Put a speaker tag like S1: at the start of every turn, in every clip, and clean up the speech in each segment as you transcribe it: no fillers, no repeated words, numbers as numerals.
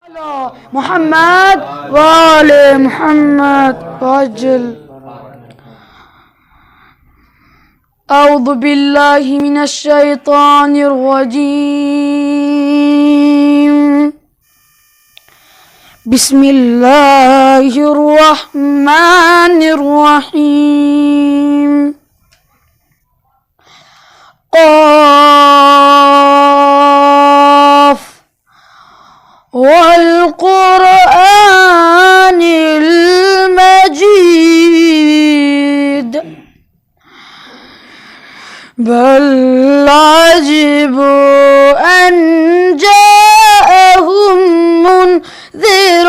S1: محمد وآل محمد وعجل. أعوذ بالله من الشيطان الرجيم. بسم الله الرحمن الرحيم. قاف والقرآن المجيد بل عجبوا أن جاءهم منذر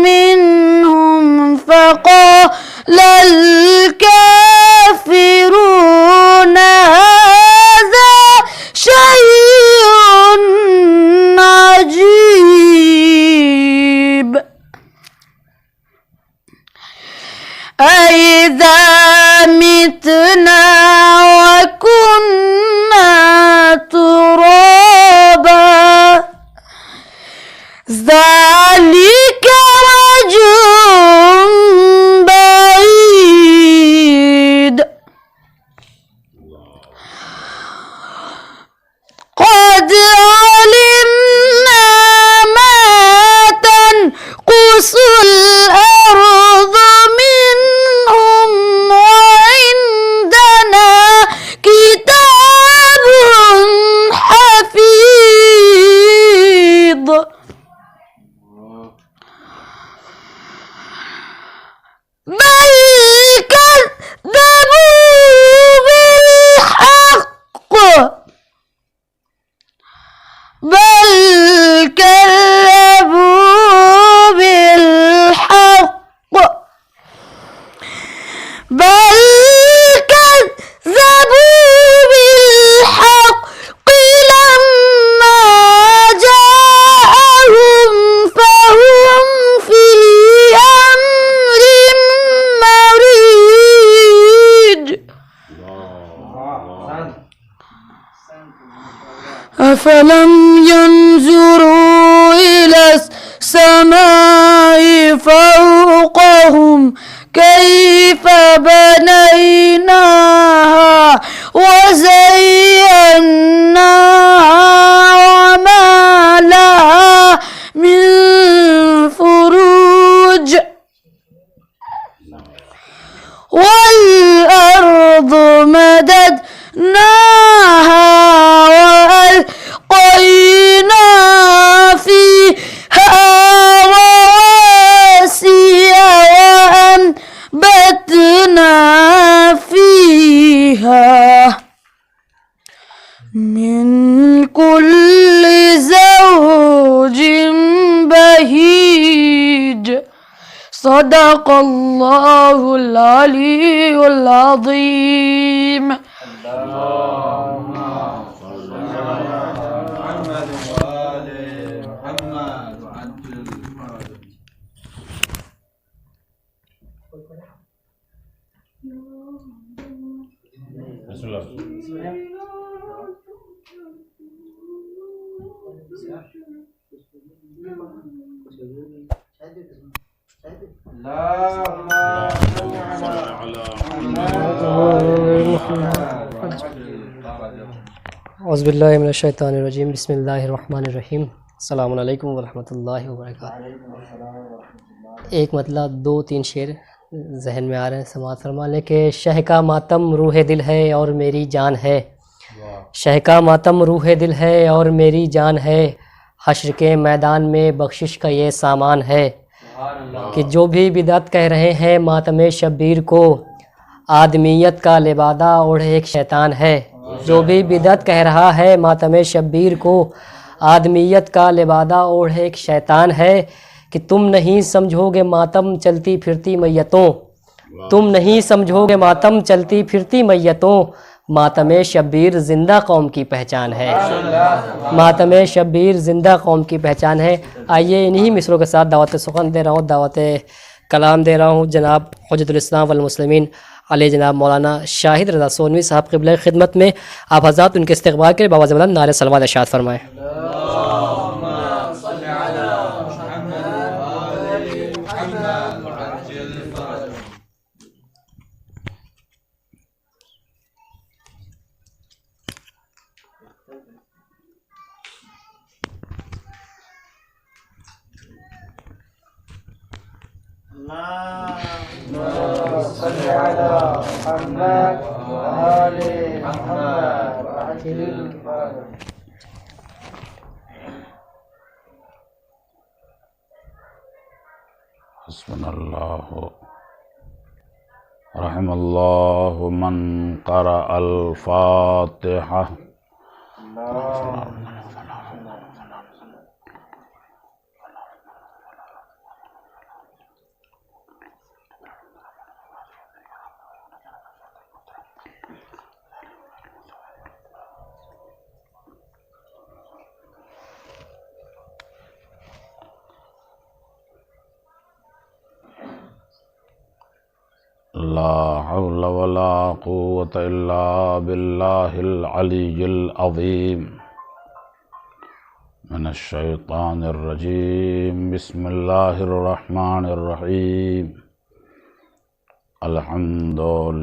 S1: منهم فقال الكافرون هذا شيء عجيب. أإذا متنا وكنا ترابا ذلك رجل بعيد. قد علمنا ما تنقص الأرض منهم وعندنا كتاب حفيظ. بل كذبوا بالحق بل كذبوا بالحق بل كذبوا بالحق لما جاءهم فهم في أمر مريج. أفلم ينظروا إلى السماء فوقهم كيف بنيناها وزيناها وما لها من فروج. والأرض مددناها وألقينا فيها رواسي وأنبتنا فيها من كل زوج بهيج. صدق الله العلي العظيم.
S2: اللهم صل على محمد وآل محمد وعجل.
S3: بسم الله.
S2: اللهم صل على
S4: اعوذ باللہ من الشیطان الرجیم. بسم اللہ الرحمن الرحیم. السلام علیکم ورحمۃ اللہ وبرکاتہ. ایک مطلب 2-3 شعر ذہن میں آ رہے ہیں، سماعت فرما لیں کہ شہ کا ماتم روح دل ہے اور میری جان ہے. شہ کا ماتم روح دل ہے اور میری جان ہے. حشر کے میدان میں بخشش کا یہ سامان ہے کہ جو بھی بدعت کہہ رہے ہیں ماتم شبیر کو، آدمیت کا لبادہ اوڑھے ایک شیطان ہے. جو بھی بدعت کہہ رہا ہے ماتم شبیر کو، آدمیت کا لبادہ اوڑھے ایک شیطان ہے. کہ تم نہیں سمجھو گے ماتم چلتی پھرتی میتوں، تم نہیں سمجھو گے ماتم چلتی پھرتی میتوں. ماتم شبیر زندہ قوم کی پہچان ہے. ماتم شبیر زندہ قوم کی پہچان ہے. آئیے انہی مصروں کے ساتھ دعوت سخن دے رہا ہوں، دعوت کلام دے رہا ہوں جناب حجت الاسلام والمسلمین علیہ جناب مولانا شاہد رضا سونوی صاحب قبلہ خدمت میں. آپ حضرات ان کے استقبال کے بابا زبان نعرہ صلوات ارشاد فرمائیں.
S2: محمد وآل محمد وعجل فرجهم. اللهم صل على محمد وآل محمد وعجل فرجهم.
S3: حسبنا الله رحم الله من قرأ الفاتحة. لا حول ولا قوة إلا بالله العلي العظيم. من الشيطان الرجيم. بسم الله الرحمن الرحيم. الحمد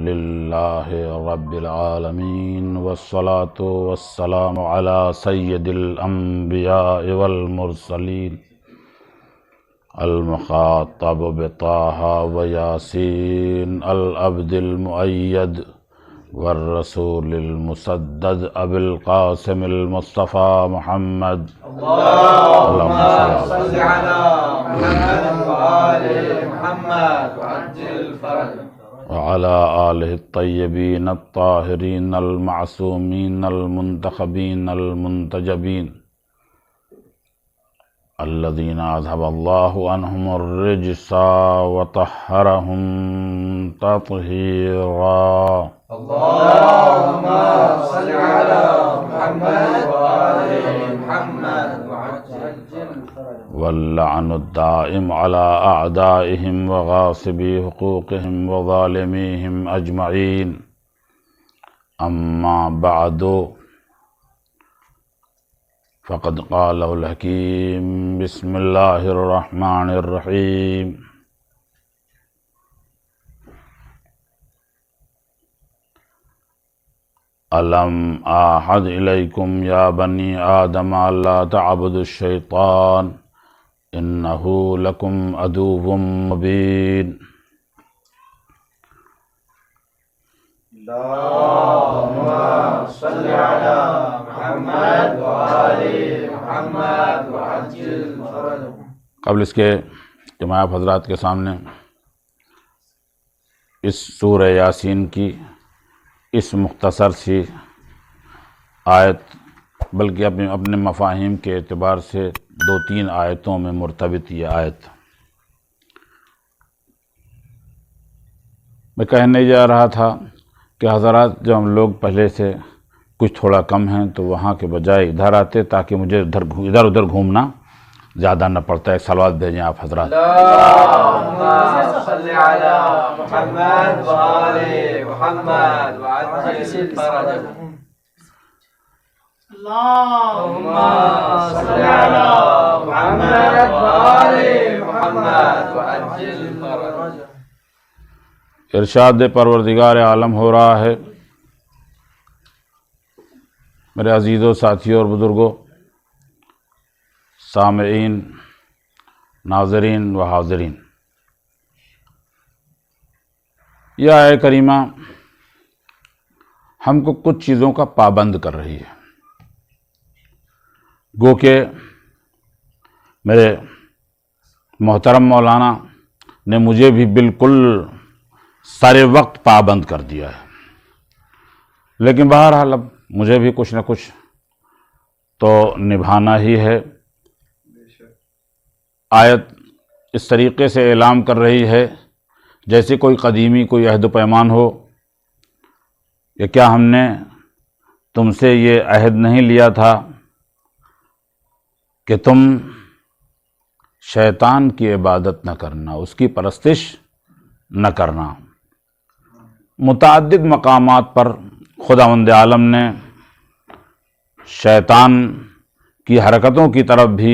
S3: لله رب العالمين، والصلاة والسلام على سيد الأنبياء والمرسلين، المخاطب بطه وياسين، العبد المؤيد والرسول المسدد، أبي القاسم المصطفى محمد.
S2: اللهم صل على محمد وآل محمد وعجل فرجهم.
S3: وعلى آله الطيبين الطاهرين المعصومين المنتخبين المنتجبين، الذين أذهب الله عنهم الرجس وطهرهم تطهيرا.
S2: اللهم صل على محمد وآل محمد وعجل فرجهم.
S3: واللعن الدائم على أعدائهم وغاصبي حقوقهم وظالميهم أجمعين. أما بعد، فقد قاله الحكيم. بسم الله الرحمن الرحيم. ألم أعهد إليكم يا بني آدم ألا تعبدوا الشيطان إنه لكم عدو مبين.
S2: اللهم صل على محمد وآل محمد وعجل فرجهم.
S3: قبل اس کے کہ میں آپ حضرات کے سامنے اس سورہ یاسین کی اس مختصر سی آیت، بلکہ اپنے مفاہیم کے اعتبار سے 2-3 آیتوں میں مرتبط یہ آیت میں کہنے جا رہا تھا کہ حضرات جب ہم لوگ پہلے سے کچھ تھوڑا کم ہیں تو وہاں کے بجائے ادھر آتے تاکہ مجھے ادھر ادھر گھومنا زیادہ نہ پڑتا. ایک سلوات بھیجیں آپ حضرات.
S2: اللهم صل على محمد وآل محمد وعجل فرجهم. اللهم صل على محمد وآل محمد وعجل فرجهم.
S3: ارشاد پروردگار عالم ہو رہا ہے. میرے عزیزوں، ساتھیوں اور بزرگوں، سامعین، ناظرین و حاضرین، یہ آیت کریمہ ہم کو کچھ چیزوں کا پابند کر رہی ہے. گو کہ میرے محترم مولانا نے مجھے بھی بالکل سارے وقت پابند کر دیا ہے، لیکن بہرحال اب مجھے بھی کچھ نہ کچھ تو نبھانا ہی ہے. آیت اس طریقے سے اعلان کر رہی ہے جیسے کوئی قدیمی کوئی عہد و پیمان ہو کہ کیا ہم نے تم سے یہ عہد نہیں لیا تھا کہ تم شیطان کی عبادت نہ کرنا، اس کی پرستش نہ کرنا. متعدد مقامات پر خداوند عالم نے شیطان کی حرکتوں کی طرف بھی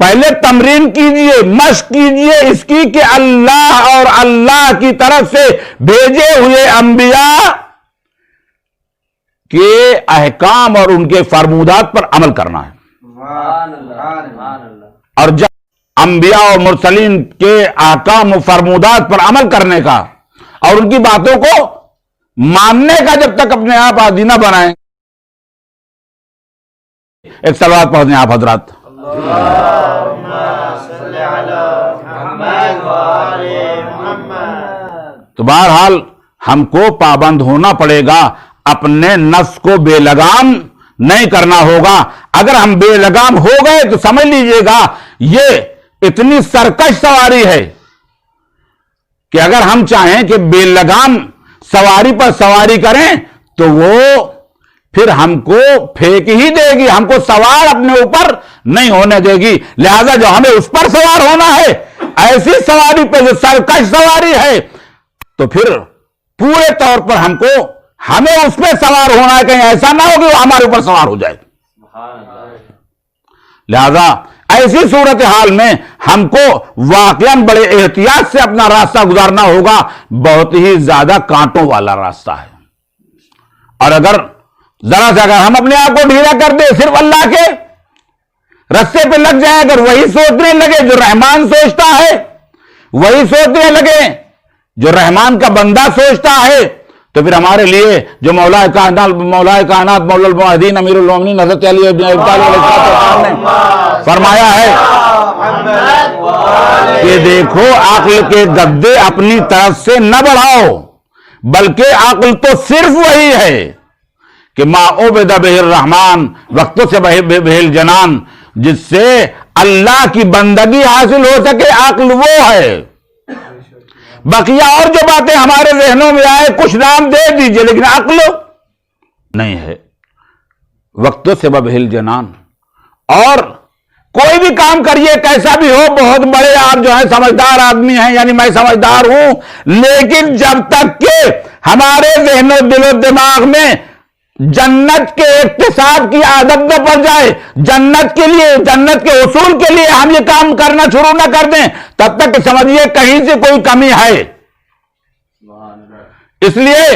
S3: پہلے تمرین کیجئے، مشق کیجئے اس کی کہ اللہ اور اللہ کی طرف سے بھیجے ہوئے انبیاء کے احکام اور ان کے فرمودات پر عمل کرنا ہے۔ اور جب انبیاء اور مرسلین کے احکام و فرمودات پر عمل کرنے کا اور ان کی باتوں کو ماننے کا جب تک اپنے آپ عادی نہ بنائیں، ایک صلوات پڑھ دیں آپ حضرات۔ تو بہرحال ہم کو پابند ہونا پڑے گا، اپنے نفس کو بے لگام نہیں کرنا ہوگا۔ اگر ہم بے لگام ہو گئے تو سمجھ لیجئے گا یہ اتنی سرکش سواری ہے کہ اگر ہم چاہیں کہ بے لگام سواری پر سواری کریں تو وہ پھر ہم کو پھینک ہی دے گی، ہم کو سوار اپنے اوپر نہیں ہونے دے گی۔ لہذا جو ہمیں اس پر سوار ہونا ہے، ایسی سواری پہ جو سرکش سواری ہے، تو پھر پورے طور پر ہمیں اس پہ سوار ہونا ہے، کہیں ایسا نہ ہو کہ وہ ہمارے اوپر سوار ہو جائے۔ لہذا ایسی صورتحال میں ہم کو واقعاً بڑے احتیاط سے اپنا راستہ گزارنا ہوگا، بہت ہی زیادہ کانٹوں والا راستہ ہے۔ اور اگر ذرا سے اگر ہم اپنے آپ کو ڈھیلا کر دیں، صرف اللہ کے رستے پہ لگ جائیں، اگر وہی سوچنے لگے جو رحمان سوچتا ہے، وہی سوچنے لگے جو رحمان کا بندہ سوچتا ہے، تو پھر ہمارے لیے جو مولا کائنات مولا الموحدین امیر المومنین حضرت علی ابن ابی طالب علیہ السلام نے فرمایا ہے کہ دیکھو عقل کے گدے اپنی طرف سے نہ بڑھاؤ، بلکہ عقل تو صرف وہی ہے کہ ما عبد بہ الرحمن وقتوں سے بہ الجنان، جس سے اللہ کی بندگی حاصل ہو سکے، عقل وہ ہے۔ بقیہ اور جو باتیں ہمارے ذہنوں میں آئے کچھ نام دے دیجئے، لیکن عقل نہیں ہے۔ وقتوں سے بہ الجنان، اور کوئی بھی کام کریے کیسا بھی ہو، بہت بڑے آپ جو ہیں سمجھدار آدمی ہیں، یعنی میں سمجھدار ہوں، لیکن جب تک کہ ہمارے ذہن و دل و دماغ میں جنت کے اقتصاد کی عادت نہ پڑ جائے، جنت کے لیے، جنت کے حصول کے لیے ہم یہ کام کرنا شروع نہ کر دیں، تب تک سمجھیے کہیں سے کوئی کمی ہے۔ اس لیے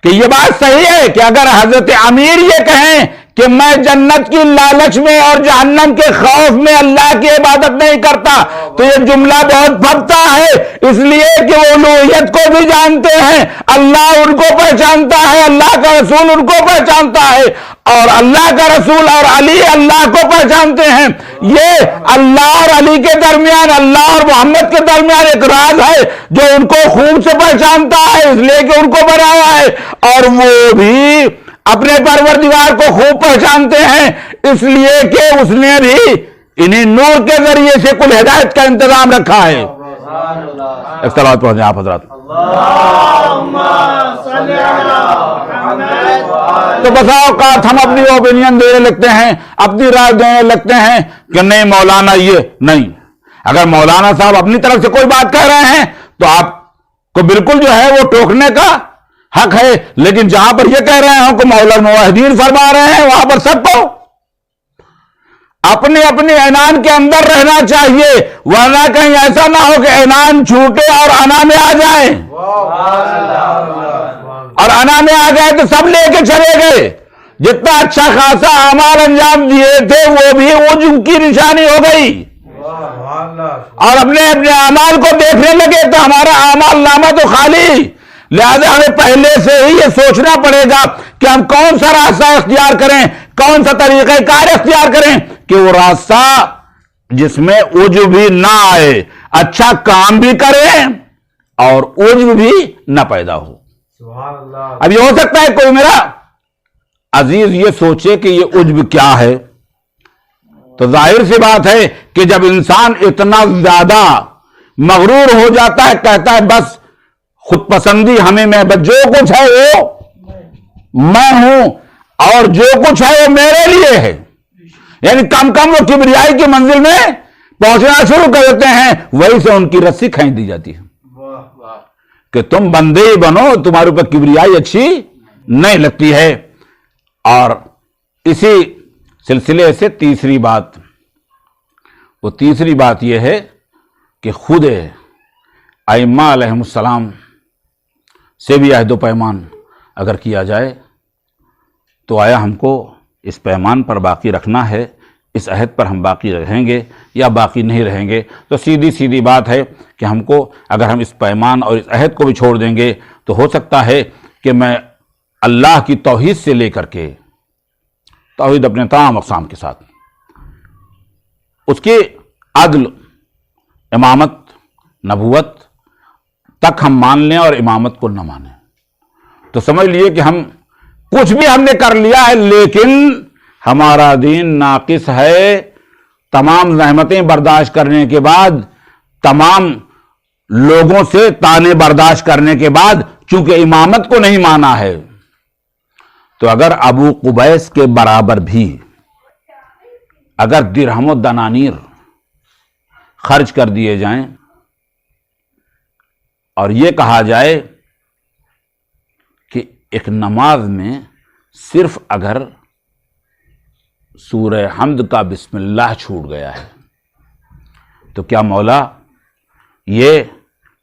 S3: کہ یہ بات صحیح ہے کہ اگر حضرت امیر یہ کہیں کہ میں جنت کی لالچ میں اور جہنم کے خوف میں اللہ کی عبادت نہیں کرتا، تو یہ جملہ بہت پھبتا ہے، اس لیے کہ وہ الوہیت کو بھی جانتے ہیں، اللہ ان کو پہچانتا ہے، اللہ کا رسول ان کو پہچانتا ہے، اور اللہ کا رسول اور علی اللہ کو پہچانتے ہیں۔ یہ اللہ اور علی کے درمیان، اللہ اور محمد کے درمیان ایک راز ہے جو ان کو خوب سے پہچانتا ہے، اس لیے کہ ان کو بنایا ہے، اور وہ بھی اپنے پروردگار کو خوب پہچانتے ہیں، اس لیے کہ اس نے بھی انہیں نور کے ذریعے سے کل ہدایت کا انتظام رکھا ہے۔ ایک صلوات پڑھ دیں آپ حضرات۔ تو بسا اوقات ہم اپنی اوپینین دینے لگتے ہیں، اپنی رائے دینے لگتے ہیں کہ نہیں مولانا یہ نہیں۔ اگر مولانا صاحب اپنی طرف سے کوئی بات کہہ رہے ہیں تو آپ کو بالکل جو ہے وہ ٹوکنے کا حق ہے، لیکن جہاں پر یہ کہہ رہے ہیں کہ مولا الموحدین فرما رہے ہیں، وہاں پر سب کو اپنے اپنے عنان کے اندر رہنا چاہیے، ورنہ کہیں ایسا نہ ہو کہ عنان چھوٹے اور انا میں آ جائیں، اور انا میں آ گئے تو سب لے کے چلے گئے، جتنا اچھا خاصا اعمال انجام دیے تھے وہ بھی عجب کی نشانی ہو گئی، اور اپنے اپنے اعمال کو دیکھنے لگے تو ہمارا اعمال نامہ تو خالی۔ لہذا ہمیں پہلے سے ہی یہ سوچنا پڑے گا کہ ہم کون سا راستہ اختیار کریں، کون سا طریقہ کار اختیار کریں کہ وہ راستہ جس میں عجب بھی نہ آئے، اچھا کام بھی کریں اور عجب بھی نہ پیدا ہو۔ اب یہ ہو سکتا ہے کوئی میرا عزیز یہ سوچے کہ یہ عجب کیا ہے، تو ظاہر سی بات ہے کہ جب انسان اتنا زیادہ مغرور ہو جاتا ہے، کہتا ہے بس خود پسندی ہمیں میں، بس جو کچھ ہے وہ میں ہوں اور جو کچھ ہے وہ میرے لیے ہے، یعنی کم کم وہ کبریائی کی منزل میں پہنچنا شروع کر دیتے ہیں، وہی سے ان کی رسی کھینچ دی جاتی ہے کہ تم بندے ہی بنو، تمہارے اوپر کبریائی اچھی نہیں لگتی ہے۔ اور اسی سلسلے سے تیسری بات، وہ تیسری بات یہ ہے کہ خود ائمہ علیہم السلام سے بھی عہد و پیمان اگر کیا جائے تو آیا ہم کو اس پیمان پر باقی رکھنا ہے، اس عہد پر ہم باقی رہیں گے یا باقی نہیں رہیں گے؟ تو سیدھی بات ہے کہ ہم کو اگر ہم اس پیمان اور اس عہد کو بھی چھوڑ دیں گے تو ہو سکتا ہے کہ میں اللہ کی توحید سے لے کر کے توحید اپنے تمام اقسام کے ساتھ، اس کے عدل، امامت، نبوت تک ہم مان لیں اور امامت کو نہ مانیں، تو سمجھ لیے کہ ہم کچھ بھی ہم نے کر لیا ہے، لیکن ہمارا دین ناقص ہے۔ تمام زحمتیں برداشت کرنے کے بعد، تمام لوگوں سے طعنے برداشت کرنے کے بعد، چونکہ امامت کو نہیں مانا ہے، تو اگر ابو قبیس کے برابر بھی اگر درہم و دنانیر خرچ کر دیے جائیں اور یہ کہا جائے کہ ایک نماز میں صرف اگر سورہ حمد کا بسم اللہ چھوٹ گیا ہے تو کیا مولا یہ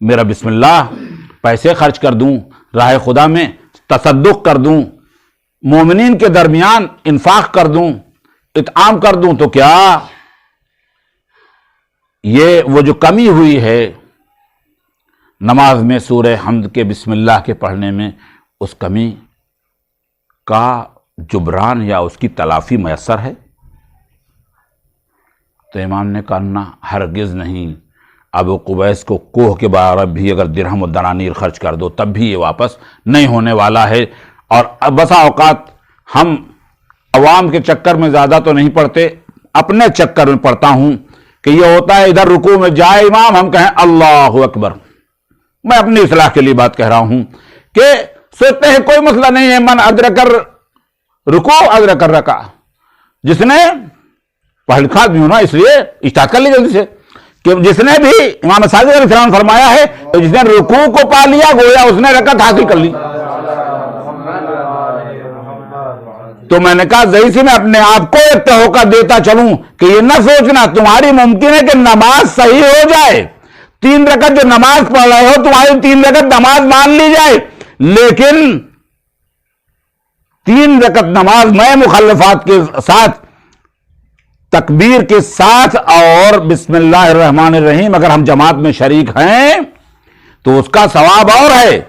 S3: میرا بسم اللہ پیسے خرچ کر دوں، راہ خدا میں تصدق کر دوں، مومنین کے درمیان انفاق کر دوں، اطعام کر دوں، تو کیا یہ وہ جو کمی ہوئی ہے نماز میں سورہ حمد کے بسم اللہ کے پڑھنے میں، اس کمی کا جبران یا اس کی تلافی میسر ہے؟ تو امام نے کہا نہ، ہرگز نہیں۔ ابو قبیس کو کوہ کے برابر بھی اگر درہم و دنانیر خرچ کر دو تب بھی یہ واپس نہیں ہونے والا ہے۔ اور بسا اوقات ہم عوام کے چکر میں زیادہ تو نہیں پڑتے، اپنے چکر میں پڑتا ہوں کہ یہ ہوتا ہے ادھر رکوع میں جائے امام، ہم کہیں اللہ اکبر۔ میں اپنی اصلاح کے لیے بات کہہ رہا ہوں کہ سوچتے ہیں کوئی مسئلہ نہیں ہے، من ادرک رکوع ادرک رکع، جس نے پڑھ لکھا بھی ہونا اس لیے اسٹارٹ کر لی جلدی سے، کہ جس نے بھی امام صادق علیہ السلام نے فرمایا ہے تو جس نے رکوع کو پا لیا گویا اس نے رکعت حاصل کر لی۔ تو میں نے کہا ذہی سے میں اپنے آپ کو ایک توقع دیتا چلوں کہ یہ نہ سوچنا تمہاری ممکن ہے کہ نماز صحیح ہو جائے، 3 رکعت جو نماز پڑھ رہے ہو تمہاری 3 رکعت نماز مان لی جائے، لیکن 3 رکعت نماز میں مخلفات کے ساتھ، تکبیر کے ساتھ اور بسم اللہ الرحمن الرحیم اگر ہم جماعت میں شریک ہیں تو اس کا ثواب اور ہے،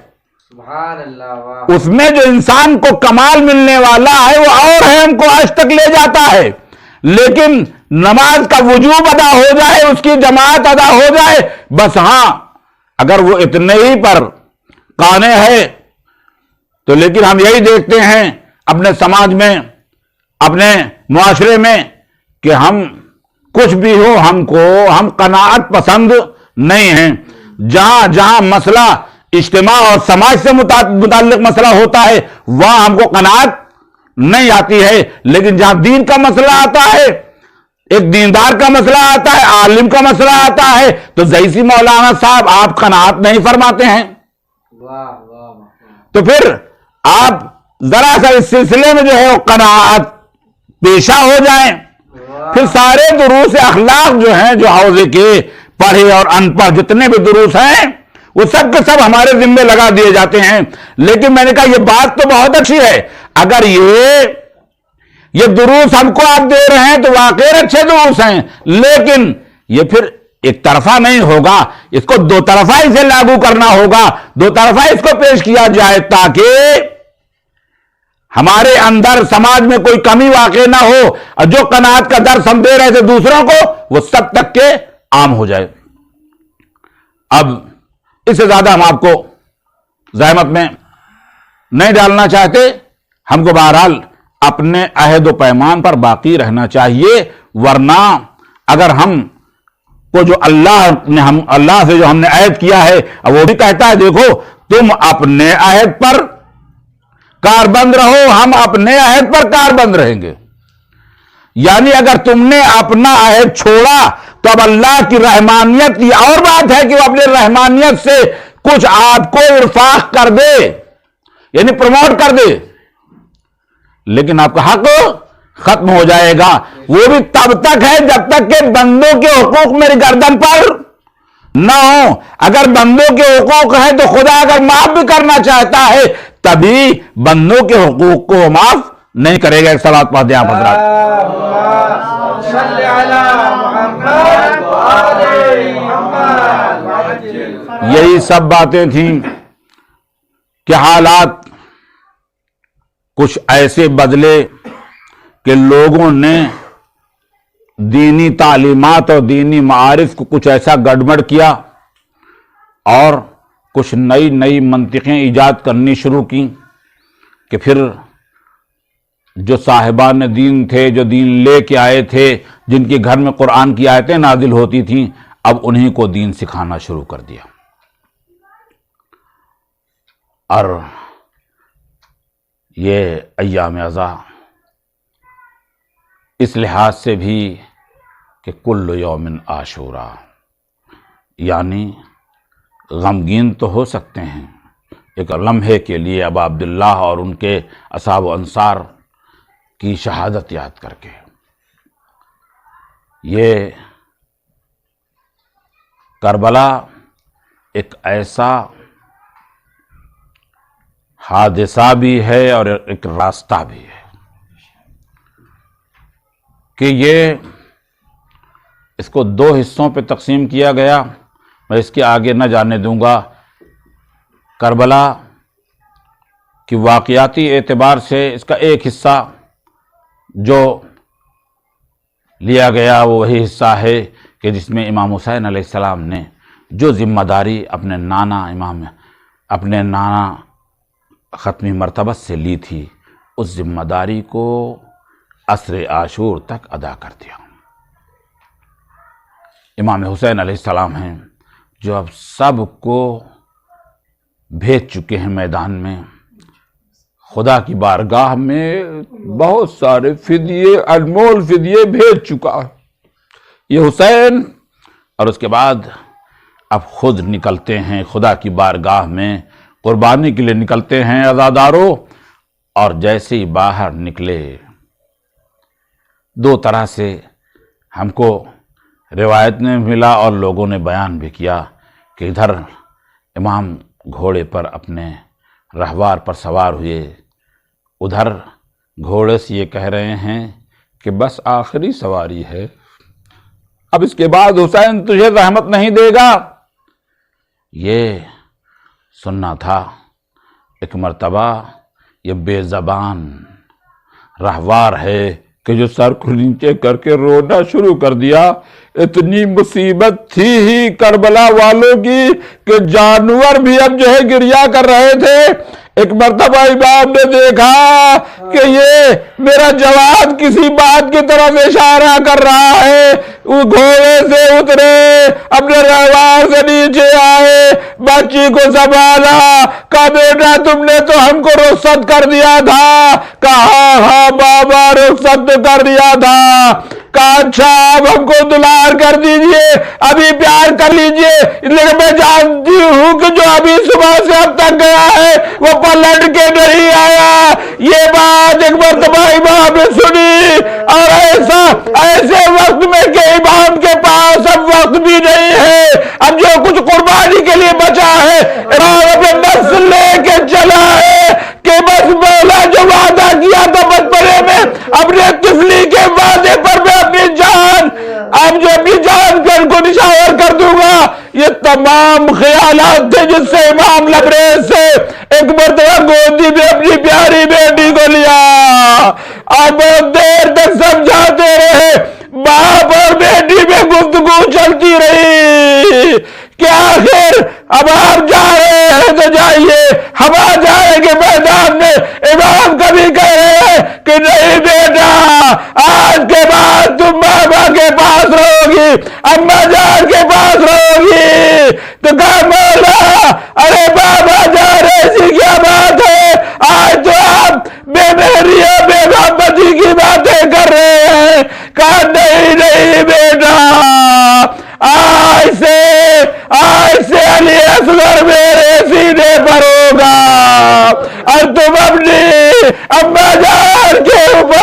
S2: سبحان اللہ،
S3: اس میں جو انسان کو کمال ملنے والا ہے وہ اور ہے، ہم کو آج تک لے جاتا ہے۔ لیکن نماز کا وجوب ادا ہو جائے، اس کی جماعت ادا ہو جائے، بس ہاں اگر وہ اتنے ہی پر قانع ہے تو لیکن ہم یہی دیکھتے ہیں اپنے سماج میں، اپنے معاشرے میں کہ ہم کچھ بھی ہو ہم قناعت پسند نہیں ہیں۔ جہاں مسئلہ اجتماع اور سماج سے متعلق مسئلہ ہوتا ہے وہاں ہم کو قناعت نہیں آتی ہے، لیکن جہاں دین کا مسئلہ آتا ہے، ایک دیندار کا مسئلہ آتا ہے، عالم کا مسئلہ آتا ہے، تو زیسی مولانا صاحب آپ قناعت نہیں فرماتے ہیں۔ تو پھر آپ ذرا سا اس سلسلے میں جو ہے وہ قناعت پیشہ ہو جائیں، پھر سارے دروس اخلاق جو ہیں جو حوزے کے پڑھے اور ان پڑھ جتنے بھی دروس ہیں وہ سب کے سب ہمارے ذمے لگا دیے جاتے ہیں۔ لیکن میں نے کہا یہ بات تو بہت اچھی ہے، اگر یہ دروس ہم کو آپ دے رہے ہیں تو واقعی اچھے دروس ہیں، لیکن یہ پھر ایک طرفہ نہیں ہوگا، اس کو 2 طرفہ اسے لاگو کرنا ہوگا، 2 طرفہ اس کو پیش کیا جائے تاکہ ہمارے اندر سماج میں کوئی کمی واقع نہ ہو، اور جو قناعت کا درس ہم دے رہے تھے دوسروں کو وہ سب تک کے عام ہو جائے۔ اب اس سے زیادہ ہم آپ کو زحمت میں نہیں ڈالنا چاہتے، ہم کو بہرحال اپنے عہد و پیمان پر باقی رہنا چاہیے، ورنہ اگر ہم کو جو اللہ سے جو ہم نے عہد کیا ہے وہ بھی کہتا ہے دیکھو تم اپنے عہد پر کاربند رہو، ہم اپنے عہد پر کاربند رہیں گے۔ یعنی اگر تم نے اپنا عہد چھوڑا تو اب اللہ کی رحمانیت، یہ اور بات ہے کہ وہ اپنے رحمانیت سے کچھ آپ کو ارفاق کر دے، یعنی پروموٹ کر دے، لیکن آپ کا حق ختم ہو جائے گا، وہ بھی تب تک ہے جب تک کہ بندوں کے حقوق میری گردن پر نہ ہو۔ اگر بندوں کے حقوق ہیں تو خدا اگر معاف بھی کرنا چاہتا ہے تبھی بندوں کے حقوق کو معاف نہیں کرے گا۔ ایک صلوات پڑھ دیں آپ حضرات۔
S2: صلی علی محمد وآل محمد۔
S3: یہی سب باتیں تھیں کہ حالات کچھ ایسے بدلے کہ لوگوں نے دینی تعلیمات اور دینی معارف کو کچھ ایسا گڑبڑ کیا اور کچھ نئی نئی منطقیں ایجاد کرنی شروع کی کہ پھر جو صاحبان دین تھے، جو دین لے کے آئے تھے، جن کے گھر میں قرآن کی آیتیں نازل ہوتی تھیں، اب انہیں کو دین سکھانا شروع کر دیا۔ اور یہ ایام عزا اس لحاظ سے بھی کہ کل یوم عاشورا، یعنی غمگین تو ہو سکتے ہیں ایک لمحے کے لیے ابا عبداللہ اور ان کے اصحاب و انصار کی شہادت یاد کر کے، یہ کربلا ایک ایسا حادثہ بھی ہے اور ایک راستہ بھی ہے کہ یہ اس کو دو حصوں پہ تقسیم کیا گیا۔ میں اس کے آگے نہ جانے دوں گا۔ کربلا کی واقعاتی اعتبار سے اس کا ایک حصہ جو لیا گیا وہ وہی حصہ ہے کہ جس میں امام حسین علیہ السلام نے جو ذمہ داری اپنے نانا ختمی مرتبت سے لی تھی، اس ذمہ داری کو عصر عاشور تک ادا کر دیا۔ امام حسین علیہ السلام ہیں جو اب سب کو بھیج چکے ہیں میدان میں، خدا کی بارگاہ میں بہت سارے فدیے، انمول فدیے بھیج چکا ہے یہ حسین، اور اس کے بعد اب خود نکلتے ہیں خدا کی بارگاہ میں قربانی کے لیے نکلتے ہیں عزاداروں۔ اور جیسے ہی باہر نکلے، دو طرح سے ہم کو روایت میں ملا اور لوگوں نے بیان بھی کیا کہ ادھر امام گھوڑے پر اپنے رہوار پر سوار ہوئے، ادھر گھوڑے سے یہ کہہ رہے ہیں کہ بس آخری سواری ہے، اب اس کے بعد حسین تجھے رحمت نہیں دے گا۔ یہ سننا تھا۔ ایک مرتبہ یہ بے زبان رہوار ہے کہ جو سر کو نیچے کر کے رونا شروع کر دیا۔ اتنی مصیبت تھی ہی کربلا والوں کی کہ جانور بھی اب جو ہے گریا کر رہے تھے۔ ایک مرتبہ امام نے دیکھا کہ یہ میرا جواد کسی بات کی طرف اشارہ کر رہا ہے، وہ گھوڑے سے اترے، اپنے رہوار سے نیچے آئے، بچی کو سنبھالا، کہا بیٹا تم نے تو ہم کو رخصت کر دیا تھا، کہا ہاں بابا رخصت کر دیا تھا، کہا اچھا اب ہم کو دلار کر دیجئے، ابھی پیار کر لیجئے، لیکن میں جانتی ہوں کہ جو ابھی صبح سے اب تک گیا ہے وہ پلٹ کے نہیں آیا۔ یہ بات ایک مرتبہ امام نے سنی، اور ایسے وقت میں کہ امام کے پاس اب وقت بھی نہیں ہے، اب جو کچھ قربانی کے لیے بچا ہے امام اپنے نفس لے کے چلا ہے کہ بس مولا جو وعدہ کیا تھا بچپنے میں اپنے طفلی کے وعدے پر میں اپنی جان اب جو اپنی جان کو نشاور کر دوں گا۔ یہ تمام خیالات تھے جس سے امام لبریز سے ایک مرتبہ گودی میں اپنی پیاری بیٹی کو لیا اور بہت دیر تک سمجھاتے رہے، باپ اور بیٹی میں گفتگو چلتی رہی کہ آخر اب آپ جا رہے ہیں تو جائیے، ہم آ جائیں گے میدان میں۔ امام کبھی کہہ رہے ہیں کہ نہیں بیٹا آج کے بعد تم بابا کے پاس رہو گی، اماں جان کے پاس رہو گی۔ تو کہا مولا ارے بابا جا رہے ایسی کیا بات ہے، آج تو آپ بے مہری اور بے محبتی کی باتیں کر رہے ہیں۔ کہا نہیں بیٹا آج سے علی اصغر میرے سینے پر ہوگا اور تم اپنی اماں جان کے اوپر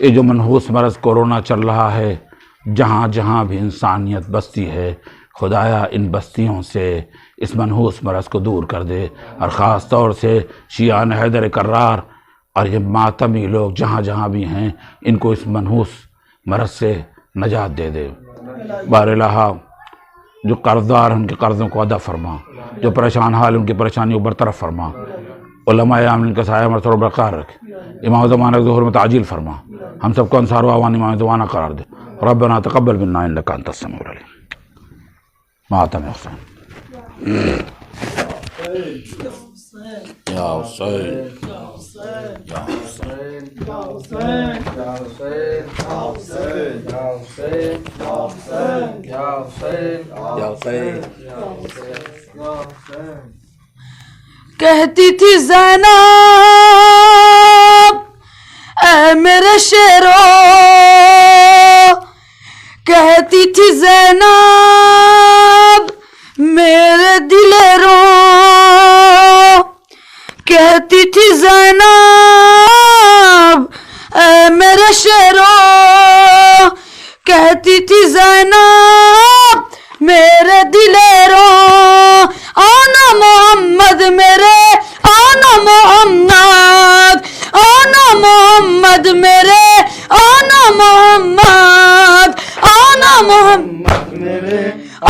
S3: یہ جو منحوس مرض کورونا چل رہا ہے، جہاں جہاں بھی انسانیت بستی ہے، خدایا ان بستیوں سے اس منحوس مرض کو دور کر دے، اور خاص طور سے شیعان حیدر کرار اور یہ ماتمی لوگ جہاں جہاں بھی ہیں، ان کو اس منحوس مرض سے نجات دے دے۔ بار الہ جو قرضدار ان کے قرضوں کو ادا فرما، جو پریشان حال ان کی پریشانیوں کو برطرف فرما، علماء عاملین کا سایہ مرتبہ برقرار رکھ، امام زمانہ کے ظہور میں تعجیل فرما، ہم سب کو انصار و اعوان امام زمانہ قرار دے۔ ربنا تقبل منا انک انت السمیع العلیم۔ ماتم حسین یا حسین یا حسین
S1: کہتی تھی زینب اے میرے شیرو، کہتی تھی زینب میرے دلیرو، کہتی تھی زینب اے میرے شیرو، کہتی تھی زینب میرے دلیرو، آنا محمد میرے، آنا محمد، آنا محمد میرے، آنا محمد، آنا محمد میرے،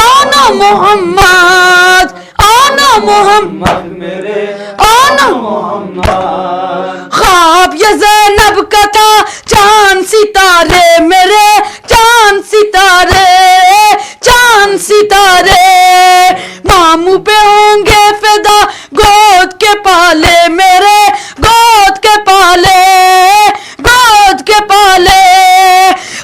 S1: آنا محمد، آنا محمد میرے، آنا محمد۔ خواب یہ زینب کا تھا، چاند ستارے میرے، چاند ستارے، چاند ستارے، ماموں پہ ہوں گے فدا، گود کے پالے میرے، گود کے پالے، گود کے پالے۔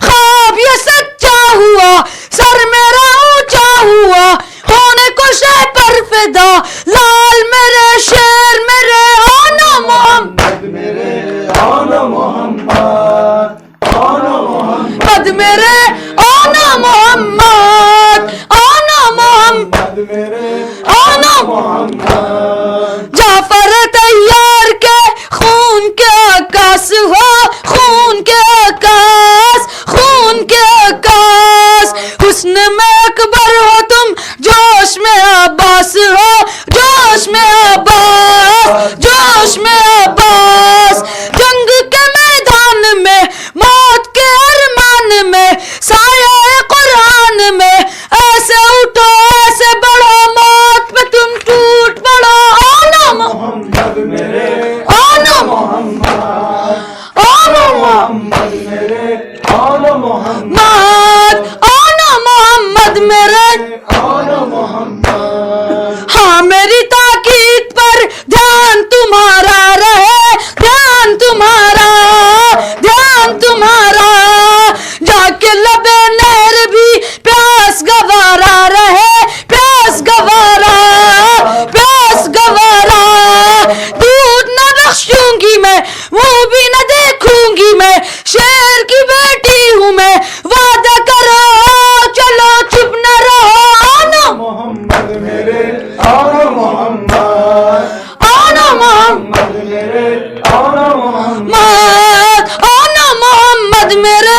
S1: خواب یہ سچا ہوا، سر میرا اونچا ہوا، ہونے کو شہ پر فدا، لال میرے شیر میرے، آنا محمد میرے، آنا محمد، آنا محمد میرے، آنا محمد، آنا محمد میرے، آنا محمد۔ جعفر تیار کے خون کے عکاس ہو، خون کے عکاس، خون کے عکاس، حسن میں اکبر ہو تم، جوش میں عباس ہو، جوش میں عباس، جوش میں عباس۔ جنگ کے میدان میں، موت کے ارمان میں، سایہ قرآن میں، ایسے اٹھو ایسے بڑھو، موت پہ تم ٹوٹ پڑو، آنا محمد میرے، آنا محمد، آنا محمد میرے، آنا محمد، آنا محمد میرے، آنا محمد۔ ہاں میری تاکید پر دھیان تمہارا رہے، دھیان تمہارا، دھیان تمہارا، جا کے لبے نہر بھی پیاس گوارا رہے، پیاس گوارا، پیاس گوارا۔ دودھ نہ بخشوں گی میں، منہ بھی نہ دیکھوں گی میں، شیر کی بیٹی ہوں میں، وعدہ کرو چلو چپ نہ رہو، آنا محمد میرے، آنا محمد، آنا محمد میرے، آنا محمد، آنا محمد میرے،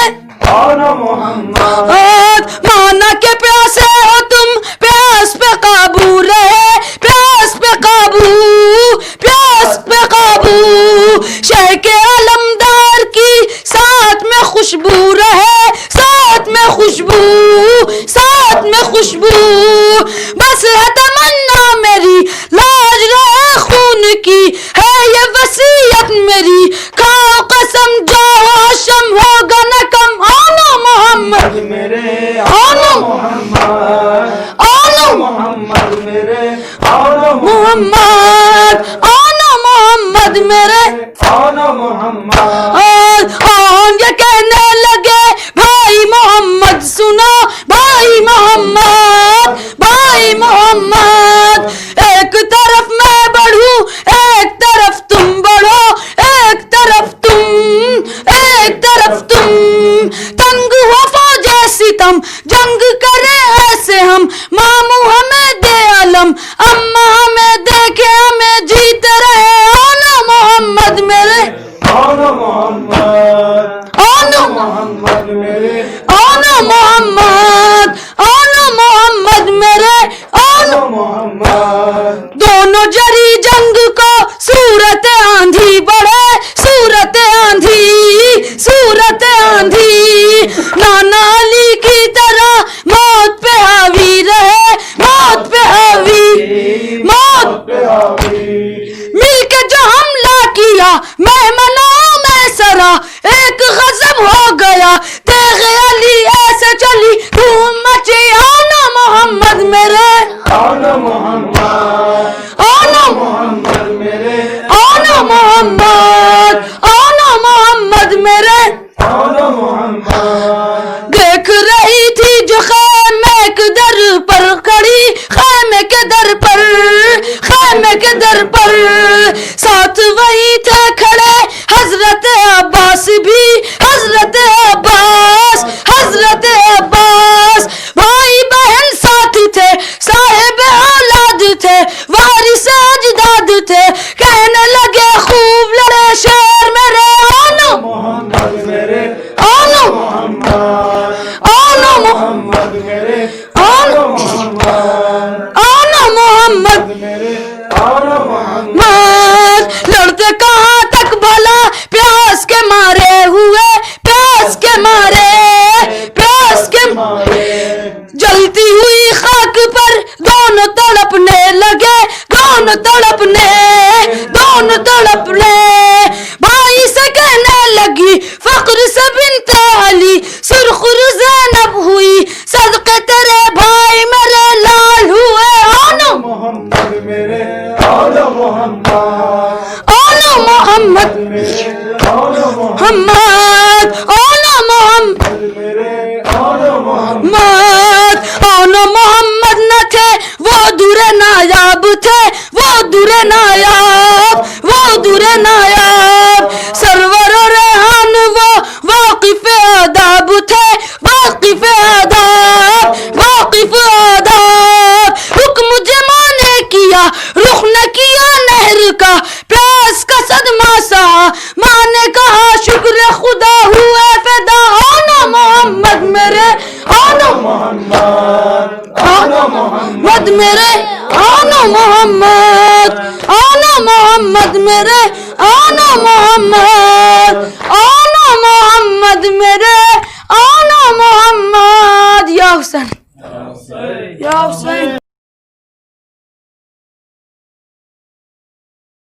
S1: آنا محمد۔ مانا کے پیاسے ہو تم، پیاس پہ قابو رہے، پیاس پہ قابو، پیاس پہ قابو۔ شہ کے علمدار کی ساتھ میں خوشبو رہے، ساتھ میں خوشبو، ساتھ میں خوشبو۔ بس ہے تمنا میری، لاج رہے خون کی، ہے یہ وصیت میری، کھاؤ قسم جاؤ ہاشم ہوگا نہ کم، آنا محمد میرے، آنا محمد، آنا محمد میرے، آنا محمد، آنا محمد میرے، آنا محمد۔ یہ کہنے لگے بھائی محمد سنو، بھائی محمد، بھائی محمد، ایک طرف میں بڑھوں، ایک طرف تم بڑھو، ایک طرف تم، ایک طرف تم۔ تنگ ہو فوج ستم، جنگ کرے ایسے ہم، ماموں ہمیں دے علم، اما ہمیں دیکھے ہمیں جیتے رہے، آنا محمد میرے، آنا محمد، کیا مہمانوں میں سرا ایک غضب ہو گیا تیغ علی ایسے چلی دھوم مچی آنا محمد میرے
S2: آنا محمد
S1: آنا
S2: محمد میرے
S1: آنا محمد آنا محمد میرے
S2: آنا محمد
S1: دیکھ رہی تھی جو خیمے کے در پر کھڑی خیمے کے در پر خیمے کے در پر ساتھ وہی تھے کھڑے حضرت عباس بھی حضرت عباس حضرت عباس بھائی بہن ساتھ تھے صاحب اولاد تھے وارث اجداد تھے کہنے لگے خوب لڑے شیر میرے آنا
S2: محمد میرے
S1: آنا
S2: محمد
S1: آنا
S2: محمد میرے
S1: آنا
S2: محمد
S1: آنا محمد
S2: میرے آنا محمد
S1: مات لڑتے کہاں تک بھلا پیاس کے مارے ہوئے پیاس کے مارے پیاس کے جلتی ہوئی خاک پر دونوں تڑپنے لگے دونوں تڑپنے بھائی سے کہنے لگی فقر سے بنت علی سرخر زینب ہوئی صدقے تیرے بھائی میرے لال ہوئے آنا
S2: محمد میرے آنا محمد
S1: آنا محمد
S2: میرے آنا
S1: محمد آنا محمد
S2: میرے آنا محمد
S1: محمد آنا محمد نہ تھے وہ دور نایاب تھے وہ دور نایاب وہ دور نایاب سرور و ریحان وہ واقف آداب تھے واقف آداب واقف آداب حکم جمع نے کیا رخ نہ کیا نہر کا پیاس کا صدمہ سا ماں نے کہا شکر خدا ہوئے فدا آنا محمد میرے آنا
S2: محمد
S1: آنا محمد میرے آنا محمد آنا محمد میرے آنا محمد آنا محمد میرے آنا محمد یا حسین